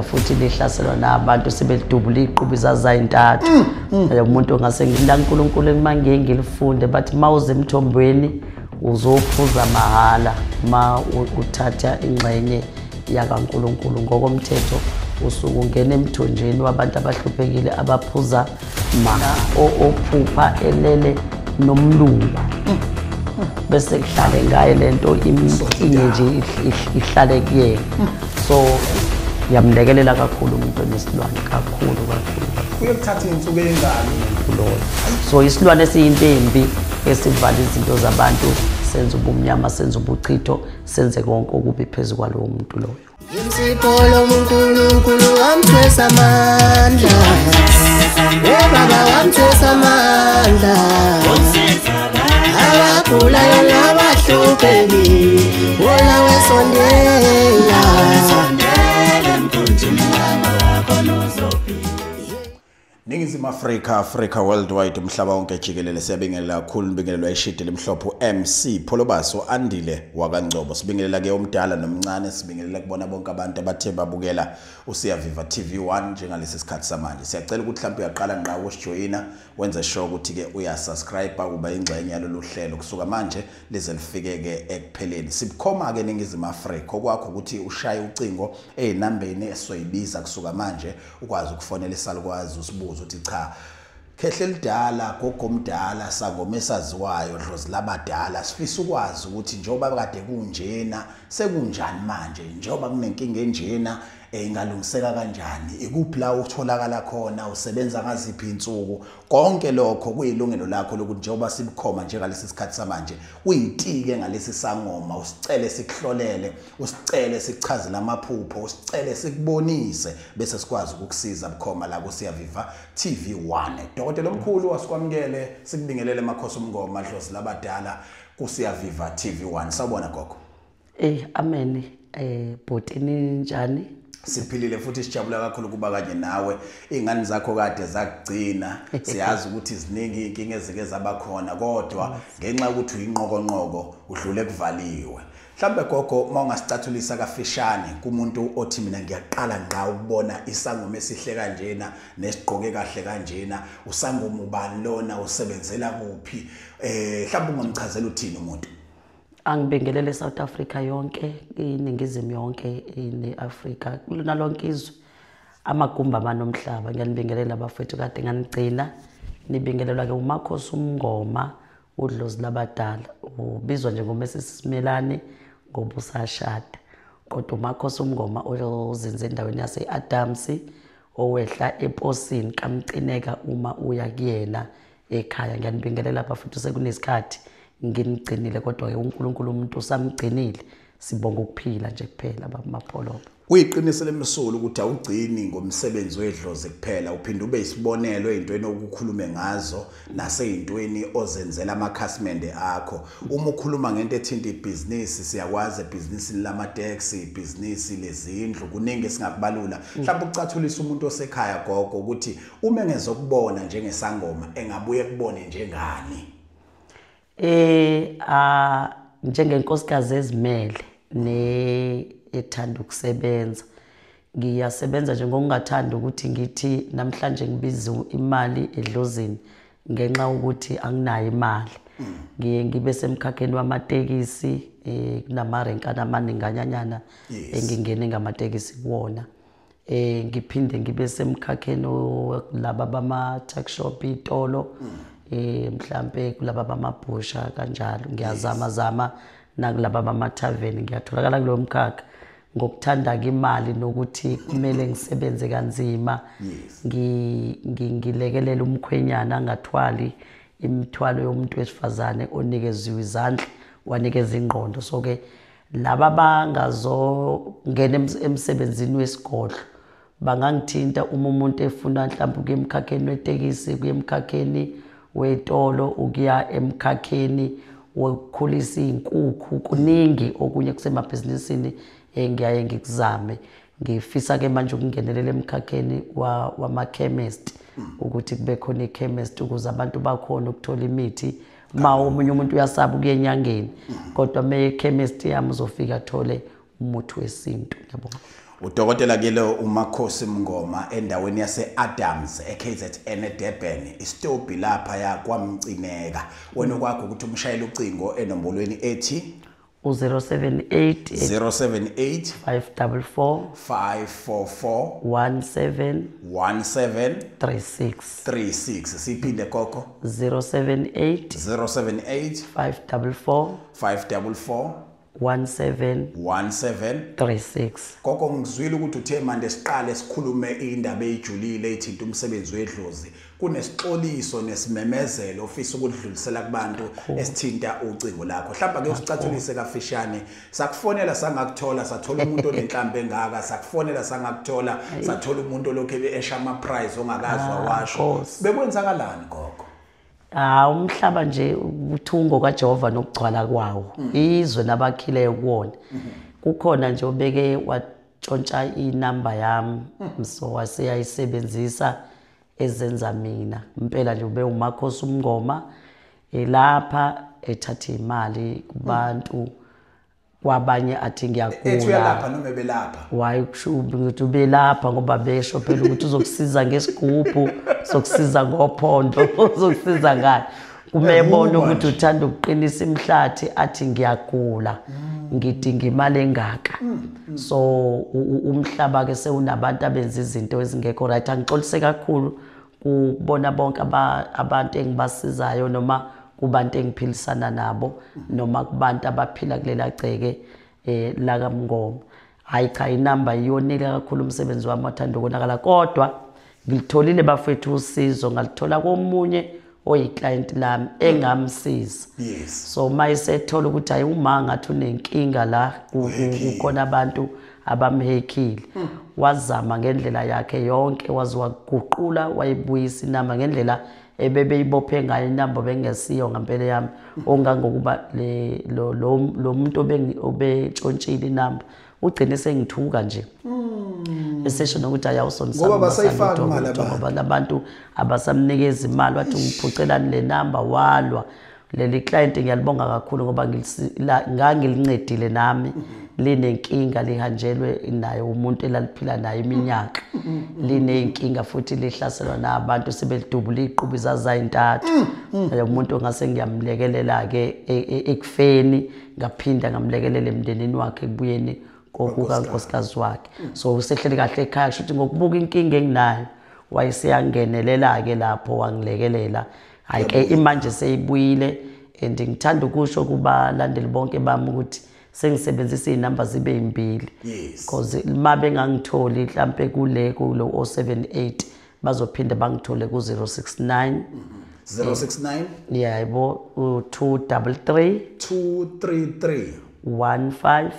futhi lihlaselwa nabantu sebedubula iqhubu zazayintathu umuntu ongase ngila uNkulunkulu emange ngilifunde bathi mawuze emthombweni uzophuza mahala ma uthatha ingxenye yakaNkulunkulu ngokomthetho usuku ungena emthonjeni wabantu abahluphekile abaphuza ophupha elele nomlungu bese kuhlale ngaye lento imkinge nje ihlale kuyena so yamlekelela kakhulu umuntu onesilwane kakhulu kuyekuthatha insuku engalo Lord so isilwane esiyintembi esivala izinto zabantu senza ubumnyama senza ubuchitho senze konke okubi phezulu kwalowo muntu loyo Imsipolo uNkulunkulu wamthwesa amandla Baba wamthwesa amandla Abagulayo nabahluphekile wona wesondela Ningizimu Africa worldwide umhlaba wonke jikelele siyabingelela kakhulu nibingelelwa ishidi lemhlophe MC Pholobaso Andile wakangcobo sibingelela ke omdala nomncane sibingelela kubona bonke abantu abathe babukela uSiyaviva TV1 njengalesi sikhathi samanje siyacela ukuthi mhlawumbe uyaqala ngqa ukujoyina wenze sure ukuthi ke uyasubscribe uba ingxenye yalolu hlelo kusuka manje lize lifike ke ekupheleni sibukhoma ke Ningizimu Africa okwakho ukuthi ushaye ucingo ezinambeni esoyibiza kusuka manje ukwazi ukufonela isalukwazi usibuza uthi cha Khehle lidala gogomdala sangoma esaziwayo dlozi labadala sifisa ukwazi ukuthi njoba kade kunjena sekunjani manje njoba kunenkinga enjena ingalungiseka kanjani ikuphi la utholakala khona usebenza ngaziphi insuku konke lokho kuyilungelo lakho lokuthi njoba sibukhoma njengalesi sikhathi samanje uyitike ngalesi sangoma usicele sikuhlolele usicele sikuchazele amaphupho usicele sikubonise bese sikwazi ukukusiza bukhoma la kuSiyaviva TV1 Dokotela omkhulu wasikwamukele sikubingelele emakhosi omngoma dlozi labadala kuSiyaviva TV1 sawubona gogo amen bhotini njani siphilile futhi sijabula kakhulu kuba kanye nawe ingane zakho kade zakugcina siyazi ukuthi iziningi inkinga ezike zabakhona kodwa ngenxa ukuthi uyinqokonqoko udlule kuvaliwe mhlambe gogo mawungasicathulisa kafishane kumuntu othi mina ngiyaqala ngqa ukubona isangoma esihle kanjena nesigqoke kahle kanjena usangoma ubani lona usebenzela kuphi mhlambe ungomchazela uthini umuntu Angibingelele South Africa yonke iningizimu yonke neAfrica kulona lonke izwe amagumba manomhlaba ngiyanibingelela abafethu kade nganigcina nibingelelwa ke uMakhosi umngoma udlozi labadala ubizwa nje ngomesisimelane ngoba usashada kodwa uMakhosi umngoma ozenze endaweni yaseAdams owehla eposini kamcineka uma uya kuyena ekhaya ngiyanibingelela abafethu sekunesikhathi nginigcinile kodwa ke uNkulunkulu umuntu usamgcinile sibonga ukuphila nje kuphela bamapholobo Kuyiqinisele emsulu ukuthi awugcini ngomsebenzi wedlozi kuphela uphinde ube isibonelo ezintweni okukhulume ngazo nasezintweni ozenzela amakhasimende akho uma ukhuluma ngento ethinta ibusiness siyakwazi ebusinessini lama-taxi ibusiness lezindlu kuningi singakubalula mhlawumbe ucathulisa umuntu osekhaya gogo ukuthi uma engezokubona njengesangoma engabuye kubone njengani njengenkosikazi ezimele ethanda ukusebenza ngiyasebenza nje ngokungathanda ukuthi ngithi namhlanje ngibiza imali edlozini ngenxa ukuthi anginayo imali ngiye ngibe semkhakheni wamatekisi kunamarenkana amaninganyanyana engingene ngamatekisi kuwona ngiphinde ngibe semkhakheni laba bama tuck shop itolo mhlambe kulaba bamabhusha kanjalo ngiyazama nakulaba bamathaveni ngiyatholakala kulo mkhakha ngokuthanda ke imali nokuthi kumele ngisebenze kanzima ngilekelela umkhwenyana angathwali imithwalo yomuntu wesifazane onikeziwe izandla wanikeza ingqondo so ke laba bangazongena emsebenzini wesigodlo bangangithinta uma umuntu efuna mhlawumbe ukuyemkhakheni wetekisi kuyemkhakheni wetolo ukuya emkhakheni wokukhulisa izinkukhu kuningi okunye kusemabhizinisini engiyaye ngikuzame ngifisa ke manje ukungenelela emkhakheni wama-chemist ukuthi kube khona i-chemist ukuze abantu bakhona ukuthola imithi ma omunye umuntu uyasaba ukuya enyangeni kodwa me chemist yami uzofika athole umuthi wesintu yabona Udokotela ke lo uMakhosi Mngoma endaweni yase Adams eKZN eDurban istobhi lapha ya kwaMcineka wena kwakho ukuthi umshayele ucingo enombolweni ethi u078 078 544 544 17 36 siphinde gogo 078 544 1736 gogo ngizwile ukuthi uthe manje siqale sikhulume indaba ejulile ethinta umsebenzi wedlozi kunesixoliso nesimemezelo ofisa ukudlulisela kubantu esithinta ucingo lakho mhlawumbe ake usicathulise kafishane sakufonela sangakuthola sathola umuntu onenhlambe engaka sakufonela sangakuthola sathola umuntu olokhe esha ama prize ongakazwa washo bekwenzakalani gogo umhlaba nje uthungo kaJehova nokugcwala kwawo izwe nabakhileyo kuwona kukhona nje obeke watshontsha inamba yami so waseyayisebenzisa ezenza mina impela nje ube uMakhosi Mngoma lapha ethatha imali kubantu kwabanye athi ngiyakula ethi uyalapha noma ebelapha wayishubi ukuthi ubelapha ngoba besho phela ukuthi uzokusiza ngesigubhu sokusiza ngophondo uzokusiza ngani kumebona ukuthi uthanda ukuqinisa imhlathi athi ngiyagula ngidinga imali engaka so umhlaba ke sewunabantu abenza izinto ezingekho right angixolise kakhulu kubona bonke abantu engibasizayo noma kubantu engiphilisana nabo noma kubantu abaphila kulela gceke la kaMngoma hayi cha inamba iyonile kakhulu umsebenzi wami wathanda ukonakala kodwa ngilitholile bafethu usizo ngalithola komunye oyiclient lami engamsiza so mayisethola ukuthi hayi uma ngathi unenkinga la kukhona abantu abamhekile wazama ngendlela yakhe yonke waziwaguqula wayibuyisa inamba ngendlela ebebeyibophe ngayo inamba bengesiyo ngempela yami ongangokuba lo muntu obetshontshile inamba ugcine sengithuka nje esesho nokuthi ayawusonisa ngoba basayifaka imali ngoba labantu abasamnikeza imali wathi ngiphucelani le namba walwa leli client ngiyalibonga kakhulu ngoba ngangilincedile nami linenkinga lihanjelwe nayo umuntu elaliphila naye iminyaka linenkinga futhi lihlaselwa nabantu sebelidubula iqhubu zazayintathu umuntu ngase ngiyamlekelela ke ekufeni ngaphinda ngamlekelela emndenini wakhe kubuyeni kokukankosikazi wakhe so usehleli kahle ekhaya kusho ukuthi ngokubuka inkinga enginayo wayeseyangenelela ke lapho wangilekelela hayi ke imanje seyibuyile and ngithanda ukusho kuba landeli bonke bami ukuthi sengisebenzisa inamba zibe imbili because mabe ngangitholi mhlambe kule kulo 078 bazophinda bangithole ku 069 yebo 233 15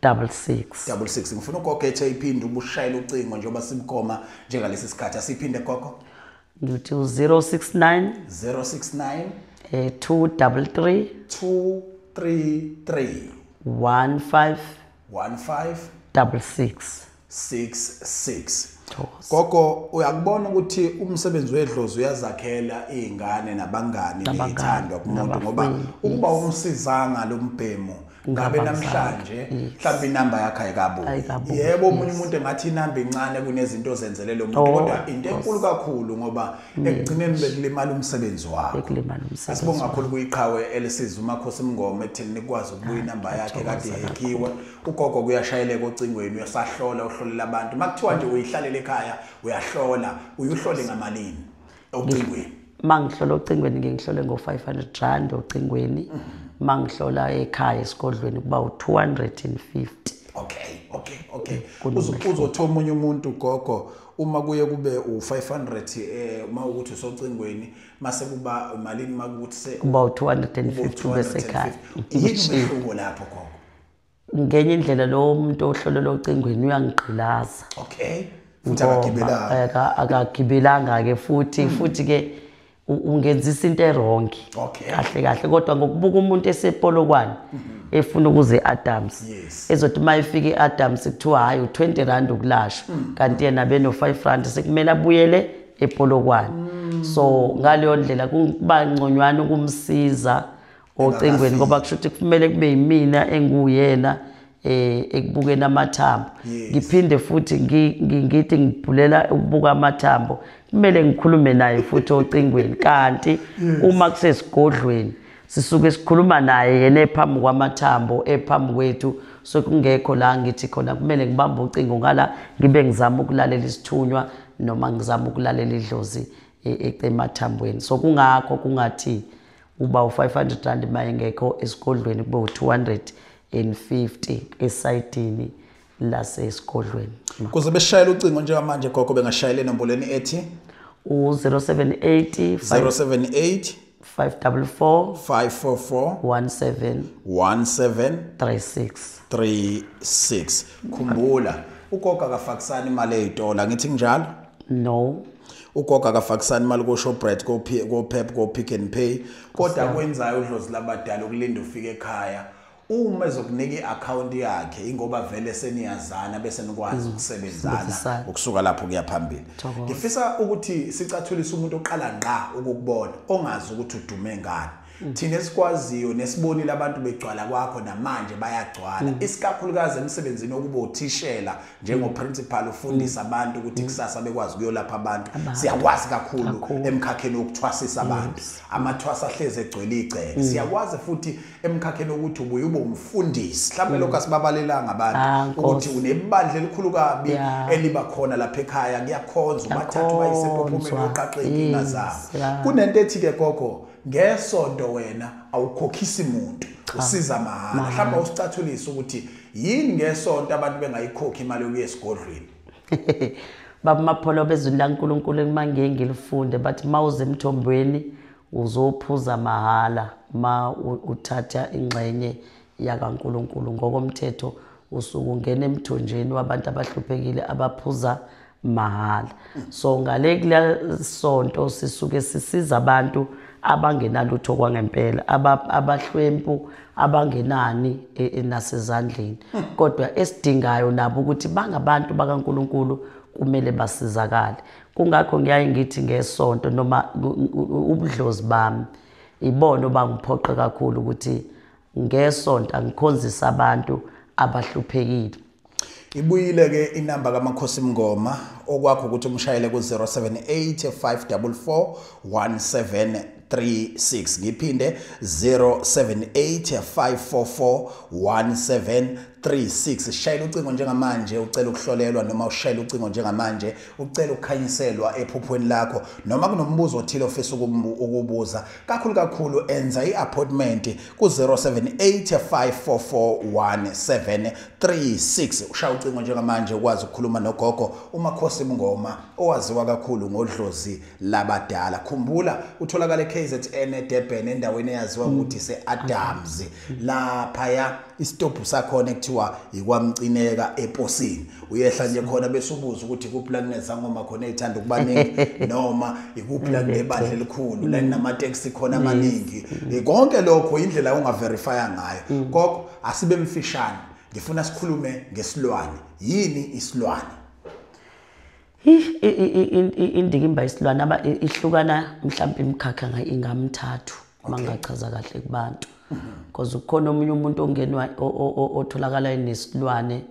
66 ngifuna ugogo ethe iphinde ubushayela ucingo njengoba simgoma njengalesi sikhathi asiphinde gogo ngithi 069 233 15 66 gogo uyakubona ukuthi umsebenzi wedlozi uyazakhela izingane nabangani nethandwa kumuntu ngoba ukuba umsizanga lo mbhemo ngabe namhlanje mhlawumbe inamba yakhe ayikabuyi yebo omunye umuntu engathi inamba incane kunezinto ozenzelele lo muntu kodwa into enkulu kakhulu ngoba ekugcineni bekulimala umsebenzi wakho asibonga kakhulu kuyiqhawe elisiza uMakhosi Mngoma ekutheni nikwazi ukubuya inamba yakhe kade hekiwe ugogo kuyashayeleka ocingweni uyasahlola uhlolela abantu makuthiwa nje uyihlalela ekhaya uyahlola uyuhlole ngamalini ocingweni mangihlola ocingweni ngihlole ngo500 ocingweni mangihlola ekhaya esigodlweni kuba u250 okay uzothola umunye umuntu gogo uma kuye kube u500 uma ukuthi usocingweni mase kuba imalini makuthi kuba u250 bese ekhaya yini lapho gogo ngenye indlela lo muntu ohlolelwa ocingweni uyangigqilaza futhi akagibelanga ke futhi ke ungenzisa into errong kahle kodwa ngokubuka umuntu esepolokwane efuna ukuze Adams ezothi mayifike Adams kuthiwa hayi u20 rand ukulashwa kanti yena beno 5 rand sekumele abuyele epolokwane so ngaleyo ndlela kuba ngconywana ukumsiza ocingweni ngoba kusho ukuthi kumele kube yimina enguyena ekubukeni amathambo Yes. ngiphinde futhi ngithi ngibhulela ukubuka amathambo kumele ngikhulume naye futhi ocingweni kanti uma kusesigodlweni sisuke sikhuluma naye yena ephambi kwamathambo ephambi kwethu so kungekho la ngithi khona kumele ngibambe ucingo ngala ngibe ngizama ukulalela isithunywa noma ngizama ukulalela idlozi emathambweni so kungakho kungathi uba u500 rand maye ngekho esigodlweni kube u250 esayidini lasesigodlweni kuze beshayela ucingo njengamanje gogo bengashayela enombolweni ethi u078 078 544 544 1736 36 khumbula ugogo akafakisana imali ezitola ngithi njalo no ugogo akafakisana imali ko Shoprite ko Pep ko Pick n Pay kodwa kwenzayo udlozi labadala ukulinda ufike ekhaya uma ezokunika iaccount yakhe ingoba vele seniyazana bese nikwazi ukusebenzana ukusuka lapho kuya phambili ngifisa ukuthi sicathulise umuntu oqala ngqa ukukubona ongazi ukuthi udume ngani thina esikwaziyo nesibonile abantu begcwala kwakho namanje bayagcwala isikakhulukazi emsebenzini okuba uthishela njengo principal ufundisa abantu ukuthi kusasa bekwazi kuyolapha abantu siyakwazi kakhulu emkhakheni wokuthwasisa abantu amathwasa ahleze egcwele igceke siyakwazi futhi emkhakheni ukuthi ubuye ube umfundisi mhlawumbe lokho asibabalelanga abantu ukuthi unebandla elikhulu kabi eliba khona lapha ekhaya kuyakhonza ubathathu bayisephomeni oqaqeki ingazabo kunento ethi ke gogo ngesonto wena awukhokhisi umuntu usiza mahala mhlawumbe usicathulisa ukuthi yini ngesonto abantu bengayikhokhi imali yokuya esigodlweni baba mapholo bezulu laNkulunkulu ekumangeke ngilifunde bathi mawuze emthombweni uzophuza mahala ma uthatha ingxenye yakaNkulunkulu ngokomthetho usuku ungena emthonjeni wabantu abahluphekile abaphuza mahala so ngale kula sonto sisuke sisiza abantu abangenalutho kwangempela abahlwempu abangenani nasezandleni kodwa esidingayo nabo ukuthi bangabantu bakaNkulunkulu kumele basizakale kungakho ngiyaye ngithi ngesonto noma ubudlozi bami ibona bangiphoqa kakhulu ukuthi ngesonto ngikhonzisa abantu abahluphekile ibuyile ke inamba kaMakhosi Mngoma okwakho ukuthi umshayele ku 078 544 1736 ngiphinde 078 544 1736 shayela ucingo njengamanje ucela ukuhlolelwa noma ushayela ucingo njengamanje ucela ukukhanyiselwa ephuphweni lakho noma kunombuzo othile ofisa ukubuza kakhulu enza iappointment ku 078 544 1736 ushaya ucingo njengamanje ukwazi ukukhuluma nogogo uMakhosi Mngoma owaziwa kakhulu ngodlozi labadala khumbula utholakala KZN eDurban endaweni eyaziwa ukuthi seAdams lapha ya istop sakhona ekuthiwa ikwamcineka eposini uyehla nje khona bese ubuza ukuthi ikuphi la kunezangoma khona ezithanda ukubaningi noma ikuphi la kunebandla elikhulu la nama taxi khona amaningi konke lokho indlela ongaverifya ngayo gogo asibe mfishane ngifuna sikhulume ngesilwane yini isilwane indikimba isilwane ihlukana mhlawumbe imkhakha ingamthathu mangachaza kahle kubantu because ukhona omunye umuntu ongenwa otholakala enesilwane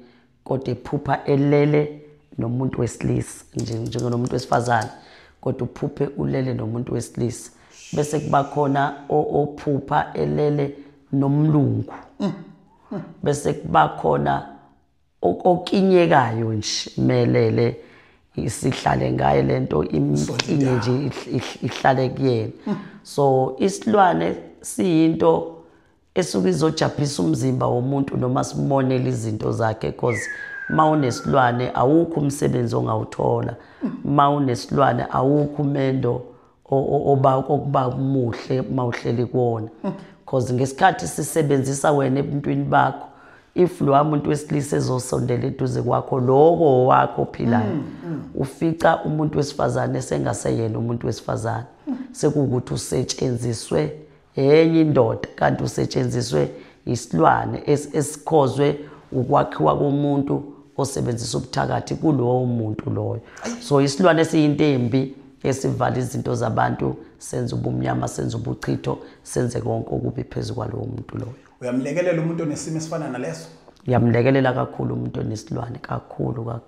kodwa ephupha elele nomuntu wesilisa njengomuntu wesifazane kodwa uphuphe ulele nomuntu wesilisa bese kuba khona ophupha elele nomlungu bese kuba khona okinyekayo nje melele isihlale ngaye lento imkinye nje ihlale kuyena so isilwane siyinto esuke izojaphisa umzimba womuntu noma simonela izinto zakhe because mawunesilwane awukho umsebenzi ongawuthola mawunesilwane awukho umendo okuba muhle mawuhleli kuona because ngesikhathi sisebenzisa wena ebuntwini bakho if lo umuntu wesilisa ezosondela eduze kwakho lokho wakho ophilayo ufica umuntu wesifazane sengaseyena umuntu wesifazane sekukuthi usetshenziswe enye indoda kanti usetshenziswe isilwane esikhozwe ukwakhiwa komuntu osebenzisa ubuthakathi kulowo muntu loyo so isilwane esiyinto embi esivala izinto zabantu senza ubumnyama senza ubuchitho senze konke okubi phezulu kwalowo muntu loyo uyamlekelela umuntu onesimo esifana naleso ngiyamlekelela kakhulu umuntu onesilwane kakhulu.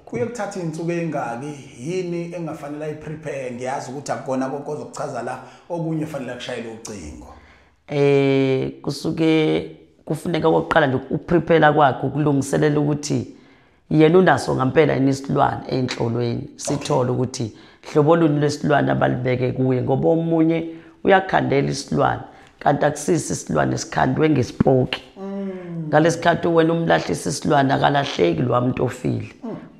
Kuye kuthatha insuku engaki yini engafanele ayiprepare ngiyazi ukuthi akukona konke ozokuchaza la okunye fanele akushayele ucingo. Kusuke kufuneka oqala nje uprepare kwakhe ukulungiselela ukuthi yena unaso ngempela inisilwane enhlolweni sithola ukuthi hlobo luni lesilwane abalibeke kuye ngoba omunye uyakhandela isilwane kanti akusisi isilwane esikhandwe ngesipoki. Ngalesikhathi wena umlahlisa isilwane akalahleki lo muntu ofile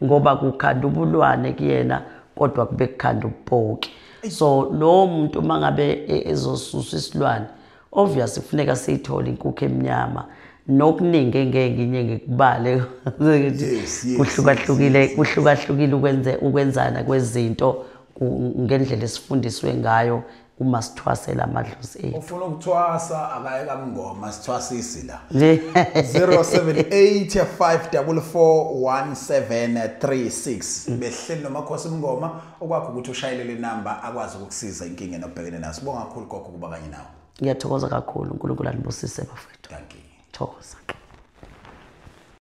ngoba kukhanda ubulwane kuyena kodwa kube kukhanda ubupoki. So lo muntu mangabe ezosusa isilwane obviously kufuneka siyithole inkukhu emnyama nokuningi ngenginye ngikubale kuhlukahlukile ukwenzana kwezinto ngendlela esifundiswe ngayo uma sithwasela amadlozi ethu. Ufuna ukuthwasa akayeka mngoma sithwasisi la 0785441736 behleli nomakhosi mngoma okwakho ukuthi ushayelele inamba akwazi ukukusiza inkinga enobhekene naso. Bonga kakhulu gogo kuba kanye nawe. Ngiyathokoza kakhulu uNkulunkulu anibusise bafethu. Thank you. Thokoza.